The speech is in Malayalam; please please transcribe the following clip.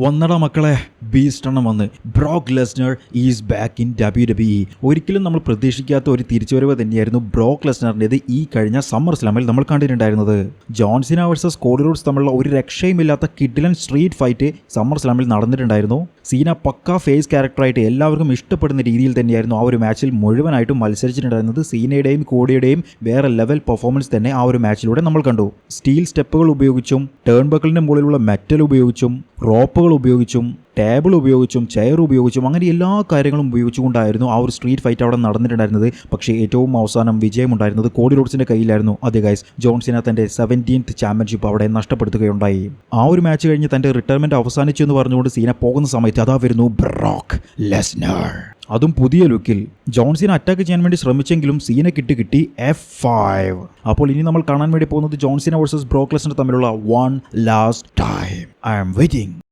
വന്നട മക്കളെ, ബീസ്റ്റെണ്ണം വന്ന്. ബ്രോക്ക് Lesnar is back in WWE. ഒരിക്കലും നമ്മൾ പ്രതീക്ഷിക്കാത്ത ഒരു തിരിച്ചുവരവ് തന്നെയായിരുന്നു ബ്രോക്ക് ലെസ്നറിൻ്റെത് ഈ കഴിഞ്ഞ സമ്മർ സ്ലാമിൽ നമ്മൾ കണ്ടിട്ടുണ്ടായിരുന്നത്. John Cena versus Cody Rhodes തമ്മിലുള്ള ഒരു രക്ഷയുമില്ലാത്ത കിഡിലൻ സ്ട്രീറ്റ് ഫൈറ്റ് സമ്മർ സ്ലാമിൽ നടന്നിട്ടുണ്ടായിരുന്നു. സീന പക്ക ഫേസ് ക്യാരക്ടറായിട്ട് എല്ലാവർക്കും ഇഷ്ടപ്പെടുന്ന രീതിയിൽ തന്നെയായിരുന്നു ആ ഒരു മാച്ചിൽ മുഴുവനായിട്ടും മത്സരിച്ചിട്ടുണ്ടായിരുന്നത്. സീനയുടെയും കോഡിയുടെയും വേറെ ലെവൽ പെർഫോമൻസ് തന്നെ ആ ഒരു മാച്ചിലൂടെ നമ്മൾ കണ്ടു. സ്റ്റീൽ സ്റ്റെപ്പുകൾ ഉപയോഗിച്ചും ടേൺ ബക്കിളിൻ്റെ മുകളിലുള്ള മെറ്റൽ ഉപയോഗിച്ചും റോപ്പുകൾ ഉപയോഗിച്ചും ടേബിൾ ഉപയോഗിച്ചും ചെയർ ഉപയോഗിച്ചും അങ്ങനെ എല്ലാ കാര്യങ്ങളും ഉപയോഗിച്ചുകൊണ്ടായിരുന്നു ആ ഒരു സ്ട്രീറ്റ് ഫൈറ്റ് അവിടെ നടന്നിട്ടുണ്ടായിരുന്നത്. പക്ഷേ ഏറ്റവും അവസാനം വിജയമുണ്ടായിരുന്നത് കോഡി റോഡ്സിൻ്റെ കയ്യിലായിരുന്നു. അതെ ഗൈസ്, ജോൺ സീന തൻ്റെ 17th ചാമ്പ്യൻഷിപ്പ് അവിടെ നഷ്ടപ്പെടുത്തുകയുണ്ടായി. ആ ഒരു മാച്ച് കഴിഞ്ഞ് തൻ്റെ റിട്ടയർമെൻറ്റ് അവസാനിച്ചു എന്ന് പറഞ്ഞുകൊണ്ട് സീന പോകുന്ന സമയത്ത് അതാ വരുന്നു ബ്രോക്ക് ലെസ്നർ, അതും പുതിയ ലുക്കിൽ. ജോൺ സീന അറ്റാക്ക് ചെയ്യാൻ വേണ്ടി ശ്രമിച്ചെങ്കിലും സീന കിട്ടി F5. അപ്പോൾ ഇനി നമ്മൾ കാണാൻ വേണ്ടി പോകുന്നത് John Cena versus Brock Lesnar തമ്മിലുള്ള one last time. I am waiting.